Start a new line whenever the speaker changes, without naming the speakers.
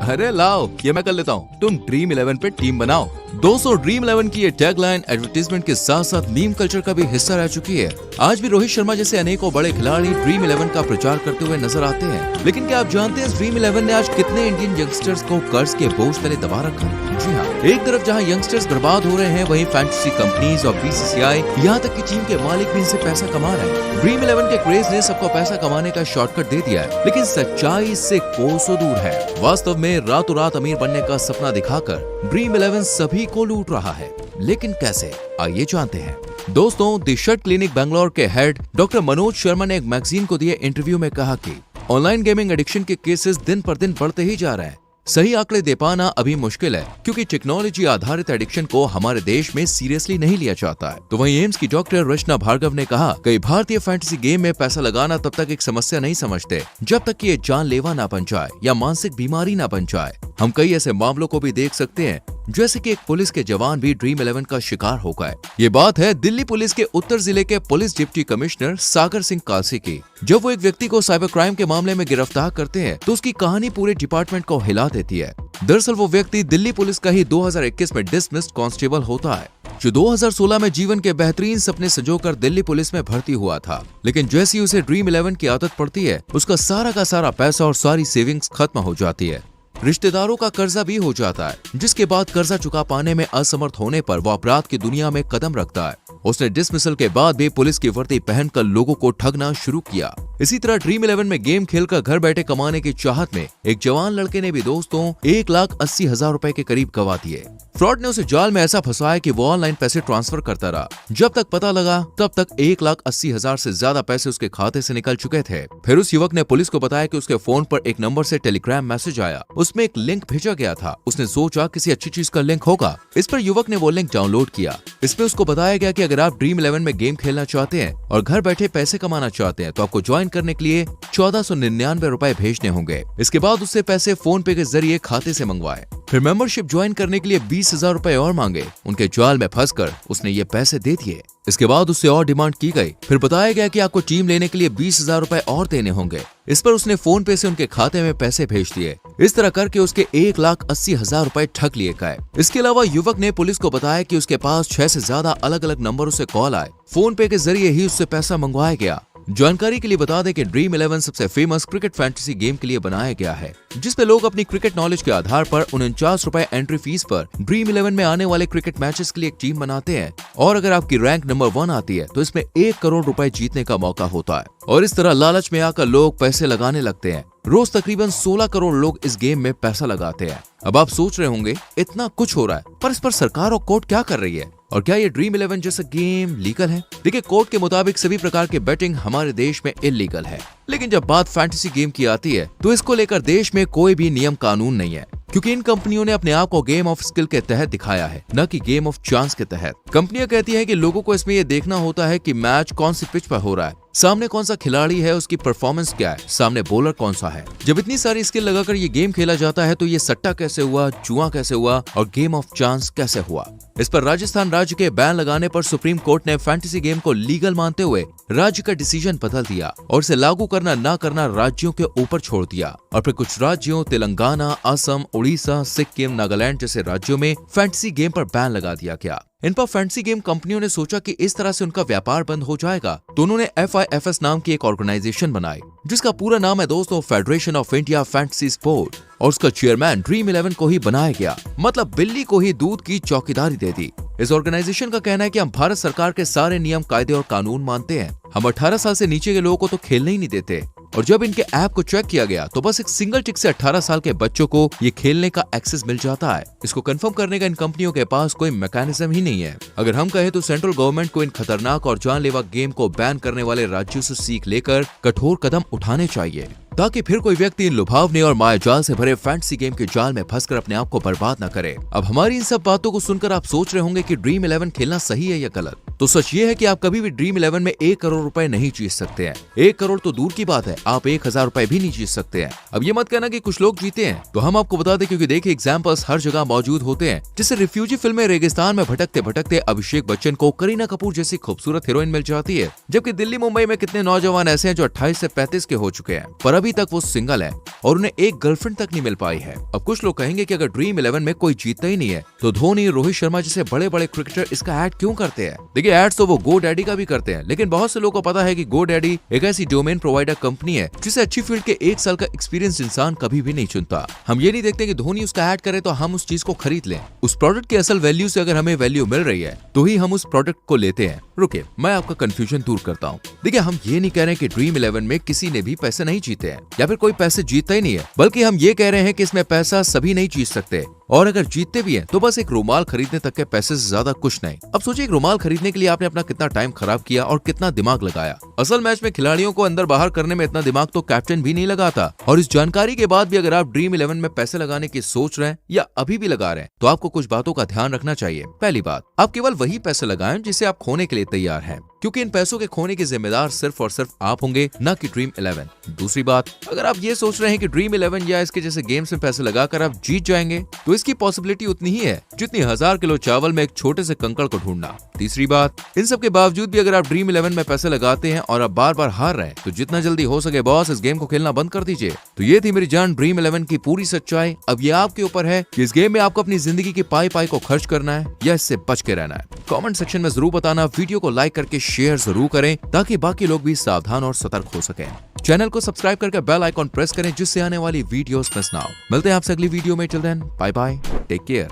अरे लाओ ये मैं कर लेता हूँ, तुम ड्रीम 11 पे टीम बनाओ। दोस्तों ड्रीम 11 की ये टैगलाइन एडवर्टीजमेंट के साथ साथ मीम कल्चर का भी हिस्सा रह चुकी है। आज भी रोहित शर्मा जैसे अनेकों बड़े खिलाड़ी ड्रीम 11 का प्रचार करते हुए नजर आते हैं। लेकिन क्या आप जानते हैं ड्रीम 11 ने आज कितने इंडियन यंगस्टर्स को कर्ज के बोझ तले दबा रखा है? जी हाँ, एक तरफ जहाँ यंगस्टर्स बर्बाद हो रहे हैं, वहीं फैंटेसी कंपनीज और बीसीसीआई यहाँ तक की टीम के मालिक भी इनसे पैसा कमा रहे हैं। ड्रीम 11 के क्रेज ने सबको पैसा कमाने का शॉर्टकट दे दिया है, लेकिन सच्चाई इससे कोसों दूर है। वास्तव में रातों रात अमीर बनने का सपना दिखाकर ड्रीम 11 सभी को लूट रहा है। लेकिन कैसे, आइए जानते हैं। दोस्तों द शट क्लिनिक बैंगलोर के हेड डॉक्टर मनोज शर्मा ने एक मैगजीन को दिए इंटरव्यू में कहा कि ऑनलाइन गेमिंग एडिक्शन के केसेस दिन पर दिन बढ़ते ही जा रहे हैं। सही आंकड़े दे पाना अभी मुश्किल है, क्योंकि टेक्नोलॉजी आधारित एडिक्शन को हमारे देश में सीरियसली नहीं लिया जाता है। तो वहीं एम्स की डॉक्टर रचना भार्गव ने कहा, कई भारतीय फैंटेसी गेम में पैसा लगाना तब तक एक समस्या नहीं समझते जब तक कि ये जानलेवा ना बन जाए या मानसिक बीमारी ना बन जाए। हम कई ऐसे मामलों को भी देख सकते हैं, जैसे कि एक पुलिस के जवान भी ड्रीम 11 का शिकार हो गए। ये बात है दिल्ली पुलिस के उत्तर जिले के police deputy commissioner Sagar Singh Kalsi की। जब वो एक व्यक्ति को साइबर क्राइम के मामले में गिरफ्तार करते हैं, तो उसकी कहानी पूरे डिपार्टमेंट को हिला देती है। दरअसल वो व्यक्ति दिल्ली पुलिस का ही 2021 में डिसमिस्ड कांस्टेबल होता है, जो 2016 में जीवन के बेहतरीन सपने संजोकर दिल्ली पुलिस में भर्ती हुआ था। लेकिन जैसी उसे ड्रीम 11 की आदत पड़ती है, उसका सारा का सारा पैसा और सारी सेविंग्स खत्म हो जाती है। रिश्तेदारों का कर्जा भी हो जाता है, जिसके बाद कर्जा चुका पाने में असमर्थ होने पर वो अपराध की दुनिया में कदम रखता है। उसने डिसमिसल के बाद भी पुलिस की वर्दी पहनकर लोगों को ठगना शुरू किया। इसी तरह ड्रीम 11 में गेम खेलकर घर बैठे कमाने की चाहत में एक जवान लड़के ने भी दोस्तों 1,80,000 रुपए के करीब गवा दिए। फ्रॉड ने उसे जाल में ऐसा फंसाया कि वो ऑनलाइन पैसे ट्रांसफर करता रहा। जब तक पता लगा तब तक 1,80,000 से ज्यादा पैसे उसके खाते से निकल चुके थे। फिर उस युवक ने पुलिस को बताया कि उसके फोन पर एक नंबर से टेलीग्राम मैसेज आया, उसमें एक लिंक भेजा गया था। उसने सोचा किसी अच्छी चीज का लिंक होगा। इस पर युवक ने वो लिंक डाउनलोड किया। इसमें उसको बताया गया कि अगर आप ड्रीम 11 में गेम खेलना चाहते हैं और घर बैठे पैसे कमाना चाहते हैं, तो आपको ज्वाइन करने के लिए 1499 रुपए भेजने होंगे। इसके बाद उससे पैसे फोन पे के जरिए खाते से मंगवाए। फिर मेंबरशिप ज्वाइन करने के लिए 20,000 रुपए और मांगे। उनके जाल में फंसकर उसने ये पैसे दे दिए। इसके बाद उससे और डिमांड की गई। फिर बताया गया कि आपको टीम लेने के लिए 20,000 रुपए और देने होंगे। इस पर उसने फोन पे से उनके खाते में पैसे भेज दिए। इस तरह करके उसके 1,80,000 रुपए ठग लिए गए। इसके अलावा युवक ने पुलिस को बताया कि उसके पास 6 से ज्यादा अलग अलग नंबरों से कॉल आए। फोन पे के जरिए ही उससे पैसा मंगवाया गया। जानकारी के लिए बता दें कि ड्रीम 11 सबसे फेमस क्रिकेट फैंटेसी गेम के लिए बनाया गया है, जिसपे लोग अपनी क्रिकेट नॉलेज के आधार पर 49 रुपए एंट्री फीस पर ड्रीम 11 में आने वाले क्रिकेट मैचेस के लिए एक टीम बनाते हैं। और अगर आपकी रैंक नंबर 1 आती है, तो इसमें 1 करोड़ रुपए जीतने का मौका होता है। और इस तरह लालच में आकर लोग पैसे लगाने लगते हैं। रोज तकरीबन 16 करोड़ लोग इस गेम में पैसा लगाते हैं। अब आप सोच रहे होंगे इतना कुछ हो रहा है, पर इस पर सरकार और कोर्ट क्या कर रही है, और क्या ये ड्रीम 11 जैसा गेम लीगल है? देखिए, कोर्ट के मुताबिक सभी प्रकार के बेटिंग हमारे देश में इल्लीगल है। लेकिन जब बात फैंटेसी गेम की आती है, तो इसको लेकर देश में कोई भी नियम कानून नहीं है, क्योंकि इन कंपनियों ने अपने आप को गेम ऑफ स्किल के तहत दिखाया है, न कि गेम ऑफ चांस के तहत। कंपनियां कहती है कि लोगों को इसमें ये देखना होता है कि मैच कौन सी पिच पर हो रहा है, सामने कौन सा खिलाड़ी है, उसकी परफॉर्मेंस क्या है, सामने बॉलर कौन सा है। जब इतनी सारी स्किल लगाकर ये गेम खेला जाता है, तो ये सट्टा कैसे हुआ, जुआ कैसे हुआ और गेम ऑफ चांस कैसे हुआ? इस पर राजस्थान राज्य के बैन लगाने पर सुप्रीम कोर्ट ने फैंटेसी गेम को लीगल मानते हुए राज्य का डिसीजन बदल दिया और इसे लागू करना ना करना राज्यों के ऊपर छोड़ दिया। और फिर कुछ राज्यों तेलंगाना, असम, उड़ीसा, सिक्किम, नागालैंड जैसे राज्यों में फैंटेसी गेम पर बैन लगा दिया गया। इन पर फैंटेसी गेम कंपनियों ने सोचा कि इस तरह से उनका व्यापार बंद हो जाएगा, तो उन्होंने FIFS नाम की एक ऑर्गेनाइजेशन बनाई, जिसका पूरा नाम है दोस्तों federation of India fantasy sport, और उसका चेयरमैन ड्रीम 11 को ही बनाया गया। मतलब बिल्ली को ही दूध की चौकीदारी दे दी। इस ऑर्गेनाइजेशन का कहना है कि हम भारत सरकार के सारे नियम, कायदे और कानून मानते हैं। हम 18 साल से नीचे के लोगों को तो खेलने ही नहीं देते। और जब इनके ऐप को चेक किया गया, तो बस एक सिंगल टिक से 18 साल के बच्चों को ये खेलने का एक्सेस मिल जाता है। इसको कंफर्म करने का इन कंपनियों के पास कोई मैकेनिज्म ही नहीं है। अगर हम कहें तो सेंट्रल गवर्नमेंट को इन खतरनाक और जानलेवा गेम को बैन करने वाले राज्यों से सीख लेकर कठोर कदम उठाने चाहिए, ताकि फिर कोई व्यक्ति इन लुभावने और मायाजाल से भरे फैंटेसी गेम के जाल में फंसकर अपने आप को बर्बाद न करे। अब हमारी इन सब बातों को सुनकर आप सोच रहे होंगे कि ड्रीम 11 खेलना सही है या गलत। तो सच ये है कि आप कभी भी ड्रीम 11 में 1 करोड़ रुपए नहीं जीत सकते हैं। 1 करोड़ तो दूर की बात है, आप 1,000 रुपए भी नहीं जीत सकते हैं। अब ये मत कहना कि कुछ लोग जीते हैं, तो हम आपको बता दें, क्योंकि देखिए एग्जाम्पल्स हर जगह मौजूद होते हैं। जैसे रिफ्यूजी फिल्म में रेगिस्तान में भटकते भटकते अभिषेक बच्चन को करीना कपूर जैसी खूबसूरत हीरोइन मिल जाती है, जबकि दिल्ली मुंबई में कितने नौजवान ऐसे हैं जो 28 से 35 के हो चुके हैं, पर अभी अभी तक वो सिंगल है और उन्हें एक गर्लफ्रेंड तक नहीं मिल पाई है। अब कुछ लोग कहेंगे कि अगर ड्रीम 11 में कोई जीतता ही नहीं है तो धोनी, रोहित शर्मा जैसे बड़े बड़े क्रिकेटर इसका ऐड क्यों करते हैं? देखिए, एड्स तो वो गो डैडी का भी करते हैं, लेकिन बहुत से लोगों को पता है कि गो डैडी एक ऐसी डोमेन प्रोवाइडर कंपनी है जिसे अच्छी फील्ड के 1 साल का एक्सपीरियंस इंसान कभी भी नहीं चुनता। हम ये नहीं देखते कि धोनी उसका ऐड करे तो हम उस चीज को खरीद लें। उस प्रोडक्ट की असल वैल्यू से अगर हमें वैल्यू मिल रही है तो ही हम उस प्रोडक्ट को लेते हैं। रुके, मैं आपका कंफ्यूजन दूर करता हूँ। देखिए, हम ये नहीं कह रहे कि ड्रीम 11 में किसी ने भी पैसे नहीं जीते हैं या फिर कोई पैसे जीतता ही नहीं है, बल्कि हम ये कह रहे हैं कि इसमें पैसा सभी नहीं जीत सकते, और अगर जीतते भी हैं तो बस एक रुमाल खरीदने तक के पैसे से ज्यादा कुछ नहीं। अब सोचिए, एक रुमाल खरीदने के लिए आपने अपना कितना टाइम खराब किया और कितना दिमाग लगाया। असल मैच में खिलाड़ियों को अंदर बाहर करने में इतना दिमाग तो कैप्टन भी नहीं लगाता। और इस जानकारी के बाद भी अगर आप ड्रीम 11 में पैसे लगाने की सोच रहे हैं या अभी भी लगा रहे हैं तो आपको कुछ बातों का ध्यान रखना चाहिए। पहली बात, आप केवल वही पैसे लगाएं जिसे आप खोने के लिए तैयार हैं, क्योंकि इन पैसों के खोने के जिम्मेदार सिर्फ और सिर्फ आप होंगे, न कि ड्रीम 11। दूसरी बात, अगर आप ये सोच रहे हैं कि ड्रीम 11 या इसके जैसे गेम्स में पैसे लगाकर आप जीत जाएंगे तो इसकी पॉसिबिलिटी उतनी ही है जितनी 1000 किलो चावल में एक छोटे से कंकड़ को ढूंढना। तीसरी बात, इन सब के बावजूद भी अगर आप ड्रीम 11 में पैसे लगाते हैं और आप बार बार हार रहे हैं तो जितना जल्दी हो सके बॉस इस गेम को खेलना बंद कर दीजिए। तो ये थी मेरी जान ड्रीम 11 की पूरी सच्चाई। अब ये आपके ऊपर है कि इस गेम में आपको अपनी जिंदगी की पाई पाई को खर्च करना है या इससे बच के रहना है। कमेंट सेक्शन में जरूर बताना, वीडियो को लाइक करके शेयर जरूर करें ताकि बाकी लोग भी सावधान और सतर्क हो सकें। चैनल को सब्सक्राइब करके बेल आइकॉन प्रेस करें जिससे आने वाली वीडियोस मिस ना हो। मिलते हैं आपसे अगली वीडियो में। Till then, bye bye, take care.